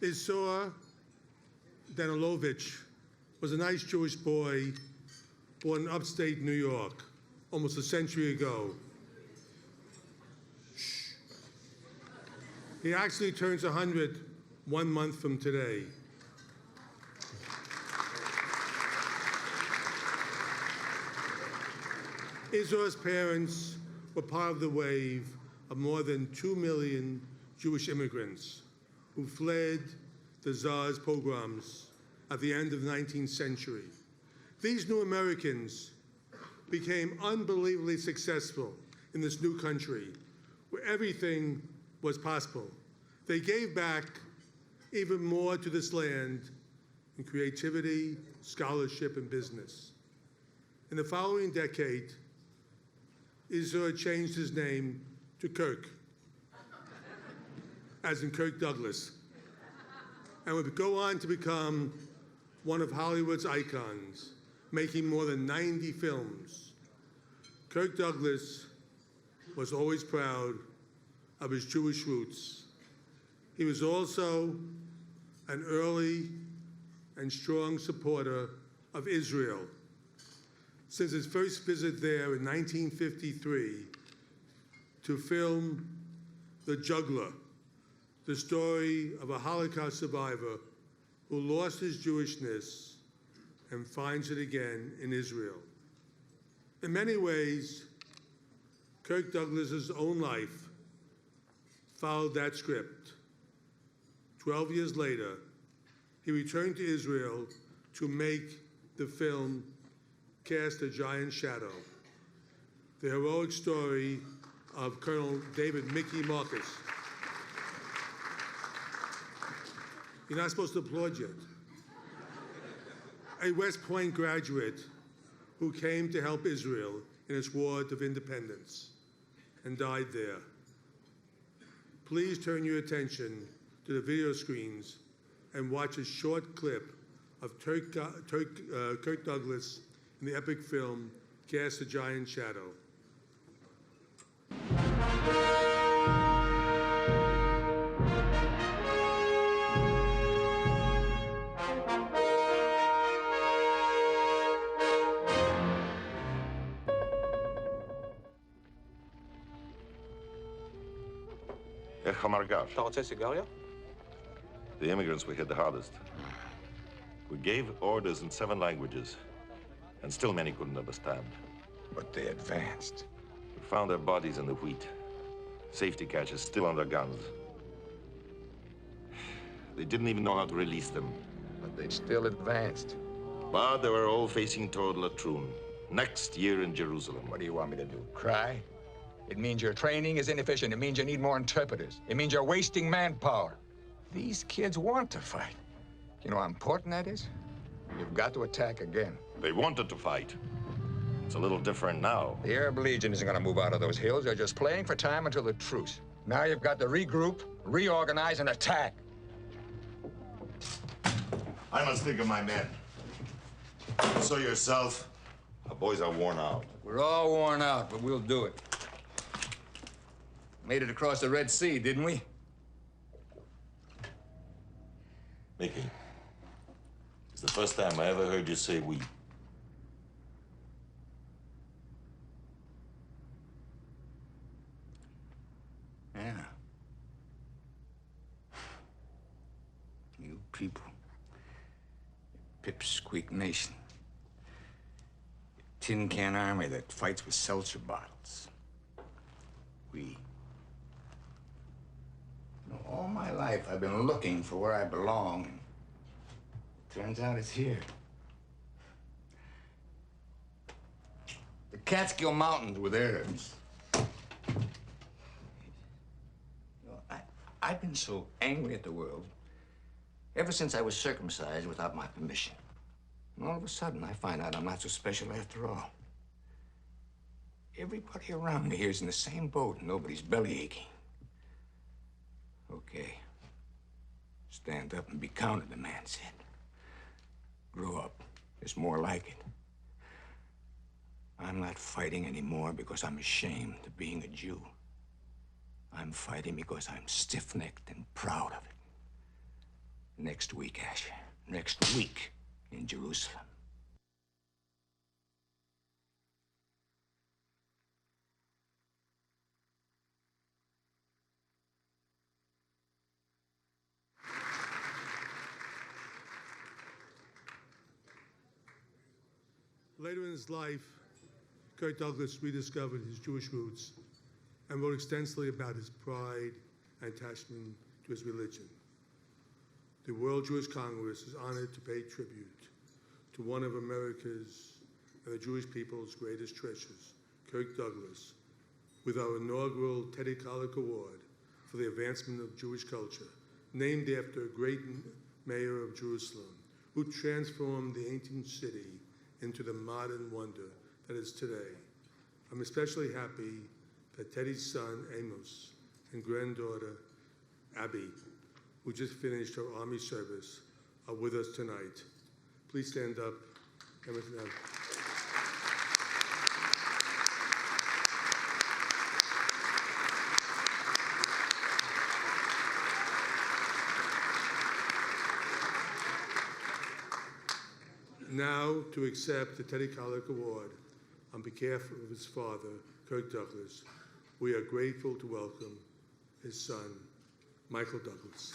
Isur Danilovich was a nice Jewish boy born in upstate New York almost a century ago. He actually turns 100 1 month from today. Isur's parents were part of the wave of more than 2 million Jewish immigrants who fled the Tsar's pogroms at the end of the 19th century. These new Americans became unbelievably successful in this new country where everything was possible. They gave back even more to this land in creativity, scholarship, and business. In the following decade, Isur changed his name to Kirk, as in Kirk Douglas, and would go on to become one of Hollywood's icons, making more than 90 films. Kirk Douglas was always proud of his Jewish roots. He was also an early and strong supporter of Israel. Since his first visit there in 1953 to film The Juggler, the story of a Holocaust survivor who lost his Jewishness and finds it again in Israel. In many ways, Kirk Douglas's own life followed that script. 12 years later, he returned to Israel to make the film Cast a Giant Shadow, the heroic story of Colonel David Mickey Marcus. You're not supposed to applaud yet. A West Point graduate who came to help Israel in its war of independence and died there. Please turn your attention to the video screens and watch a short clip of Kirk Douglas in the epic film Cast a Giant Shadow. The immigrants we hit the hardest. We gave orders in 7 languages, and still many couldn't understand. But they advanced. We found their bodies in the wheat. Safety catches still on their guns. They didn't even know how to release them. But they still advanced. But they were all facing toward Latrun, next year in Jerusalem. What do you want me to do, cry? It means your training is inefficient. It means you need more interpreters. It means you're wasting manpower. These kids want to fight. You know how important that is? You've got to attack again. They wanted to fight. It's a little different now. The Arab Legion isn't going to move out of those hills. They're just playing for time until the truce. Now you've got to regroup, reorganize, and attack. I must think of my men. So yourself, our boys are worn out. We're all worn out, but we'll do it. Made it across the Red Sea, didn't we? Mickey, it's the first time I ever heard you say we. Yeah. You people. Pipsqueak nation. Tin can army that fights with seltzer bottles. We. You know, all my life I've been looking for where I belong, and turns out it's here. The Catskill Mountains with Arabs. You know, I've been so angry at the world ever since I was circumcised without my permission. And all of a sudden, I find out I'm not so special after all. Everybody around me here is in the same boat, and nobody's belly aching. Okay. Stand up and be counted, the man said. Grow up. There's more like it. I'm not fighting anymore because I'm ashamed of being a Jew. I'm fighting because I'm stiff-necked and proud of it. Next week, Ash. Next week in Jerusalem. Later in his life, Kirk Douglas rediscovered his Jewish roots and wrote extensively about his pride and attachment to his religion. The World Jewish Congress is honored to pay tribute to one of America's and the Jewish people's greatest treasures, Kirk Douglas, with our inaugural Teddy Kollek Award for the advancement of Jewish culture, named after a great mayor of Jerusalem who transformed the ancient city into the modern wonder that is today. I'm especially happy that Teddy's son, Amos, and granddaughter, Abby, who just finished her Army service, are with us tonight. Please stand up. Now, to accept the Teddy Kollek Award on behalf of his father, Kirk Douglas, we are grateful to welcome his son, Michael Douglas.